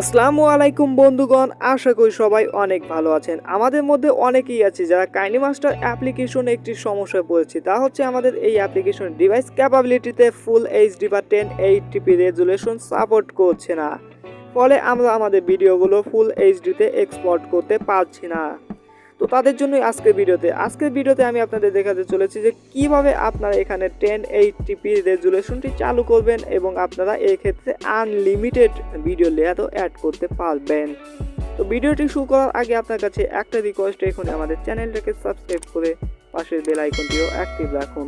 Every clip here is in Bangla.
আসসালামু আলাইকুম বন্ধুগণ, আশা করি সবাই অনেক ভালো আছেন। আমাদের মধ্যে অনেকেই আছে যারা কাইনেমাস্টার অ্যাপ্লিকেশনে একটি সমস্যায় পড়েছে, তা হচ্ছে আমাদের এই অ্যাপ্লিকেশন ডিভাইস ক্যাপাবিলিটিতে ফুল এইচডি বা 1080p রেজুলেশন সাপোর্ট করছে না। ফলে আমরা আমাদের ভিডিওগুলো ফুল এইচডিতে এক্সপোর্ট করতে পারছি না। তো তাদের জন্যই আজকের ভিডিওতে আমি আপনাদের দেখাতে চলেছি যে কিভাবে আপনারা এখানে 1080p রেজুলেশনটি চালু করবেন এবং আপনারা এই ক্ষেত্রে আনলিমিটেড ভিডিও লেয়ারও অ্যাড করতে পারবেন। তো ভিডিওটি শুরু করার আগে আপনার কাছে একটা রিকোয়েস্ট, এখন আমাদের চ্যানেলটাকে সাবস্ক্রাইব করে পাশের বেল আইকনটিও অ্যাক্টিভ রাখুন।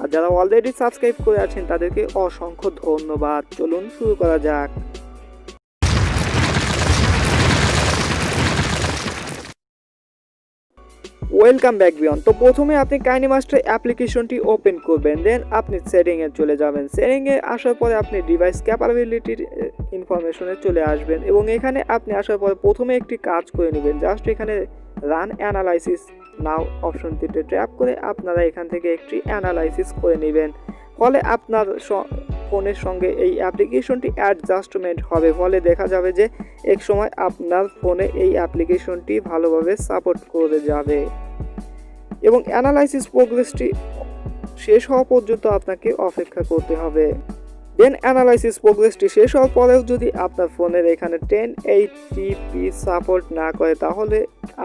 আর যারা অলরেডি সাবস্ক্রাইব করে আছেন তাদেরকে অসংখ্য ধন্যবাদ। চলুন শুরু করা যাক। ওয়েলকাম ব্যাক বিয়ন। তো প্রথমে আপনি কাইনেমাস্টার অ্যাপ্লিকেশনটি ওপেন করবেন, দেন আপনি সেটিংয়ে চলে যাবেন। সেটিংয়ে আসার পরে আপনি ডিভাইস ক্যাপাবিলিটির ইনফরমেশনে চলে আসবেন এবং এখানে আপনি আসার পরে প্রথমে একটি কাজ করে নেবেন। জাস্ট এখানে রান অ্যানালাইসিস নাও অপশনটিতে ট্যাপ করে আপনারা এখান থেকে একটি অ্যানালাইসিস করে নেবেন। ফলে আপনার ফোনের সঙ্গে এই অ্যাপ্লিকেশনটি অ্যাডজাস্টমেন্ট হবে, ফলে দেখা যাবে যে এক সময় আপনার ফোনে এই অ্যাপ্লিকেশনটি ভালোভাবে সাপোর্ট করে যাবে এবং অ্যানালাইসিস প্রোগ্রেসটি শেষ হওয়া পর্যন্ত আপনাকে অপেক্ষা করতে হবে। দেন অ্যানালাইসিস প্রোগ্রেসটি শেষ হওয়ার পরেও যদি আপনার ফোনের এখানে 1080p সাপোর্ট না করে, তাহলে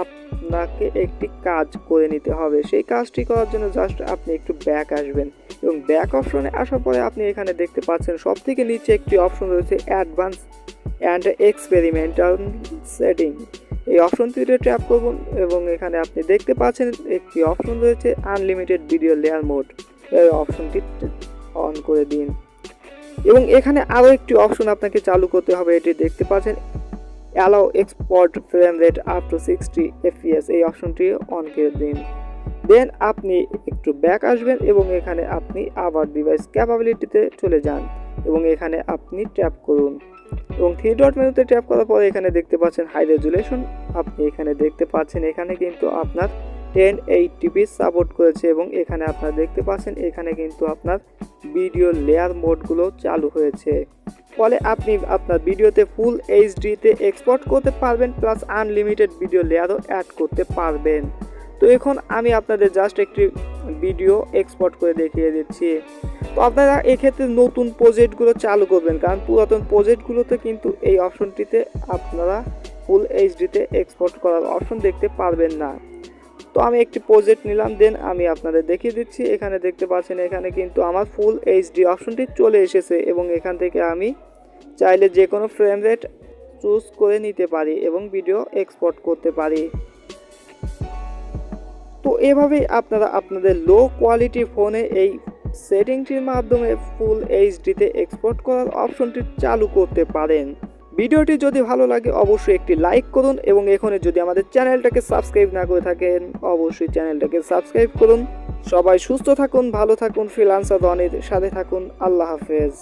আপনাকে একটি কাজ করে নিতে হবে। সেই কাজটি করার জন্য জাস্ট আপনি একটু ব্যাক আসবেন এবং ব্যাক অপশনে আসার পরে আপনি এখানে দেখতে পাচ্ছেন সবথেকে নিচে একটি অপশন রয়েছে অ্যাডভান্স অ্যান্ড এক্সপেরিমেন্টাল সেটিং। এই অপশনটিতে ট্যাপ করুন এবং এখানে আপনি দেখতে পাচ্ছেন একটি অপশন রয়েছে আনলিমিটেড ভিডিও লেয়ার মোড। এই অপশনটি অন করে দিন এবং এখানে আরও একটি অপশন আপনাকে চালু করতে হবে। এটি দেখতে পাচ্ছেন allow export frame rate up to 60 fps। এই অপশনটি অন করে দিন। দেন আপনি একটু ব্যাক আসবেন এবং এখানে আপনি আবার ডিভাইস ক্যাপাবিলিটিতে চলে যান এবং এখানে আপনি ট্যাপ করুন এবং 3 ডট মেনুতে ট্যাপ করার পরে এখানে দেখতে পাচ্ছেন হাই রেজুলেশন। আপনি এখানে দেখতে পাচ্ছেন এখানে কিন্তু আপনার 1080p সাপোর্ট করেছে এবং এখানে আপনারা দেখতে পাচ্ছেন এখানে কিন্তু আপনার ভিডিও লেয়ার মোডগুলো চালু হয়েছে। ফলে আপনি আপনার ভিডিওতে ফুল এইচডিতে এক্সপোর্ট করতে পারবেন, প্লাস আনলিমিটেড ভিডিও লেয়ারও অ্যাড করতে পারবেন। তো এখন আমি আপনাদের জাস্ট একটি ভিডিও এক্সপোর্ট করে দেখিয়ে দিচ্ছি। তো আপনারা এক্ষেত্রে নতুন প্রজেক্টগুলো চালু করবেন, কারণ পুরাতন প্রজেক্টগুলোতে কিন্তু এই অপশনটিতে আপনারা ফুল এইচডিতে এক্সপোর্ট করার অপশন দেখতে পারবেন না। তো আমি একটি প্রজেক্ট নিলাম, দেন আমি আপনাদের দেখিয়ে দিচ্ছি। এখানে দেখতে পাচ্ছেন এখানে কিন্তু আমার ফুল এইচডি অপশনটি চলে এসেছে এবং এখান থেকে আমি চাইলে যে কোনো ফ্রেম রেট চুজ করে নিতে পারি এবং ভিডিও এক্সপোর্ট করতে পারি। তো এভাবেই আপনারা আপনাদের লো কোয়ালিটি ফোনে এই সেটিংটির মাধ্যমে ফুল এইচডিতে এক্সপোর্ট করার অপশনটি চালু করতে পারেন। ভিডিওটি যদি ভালো লাগে অবশ্যই একটি লাইক করুন এবং এখানে যদি আমাদের চ্যানেলটাকে সাবস্ক্রাইব না করে থাকেন অবশ্যই চ্যানেলটাকে সাবস্ক্রাইব করুন। সবাই সুস্থ থাকুন, ভালো থাকুন, ফ্রিল্যান্সার রনির সাথে থাকুন। আল্লাহ হাফেজ।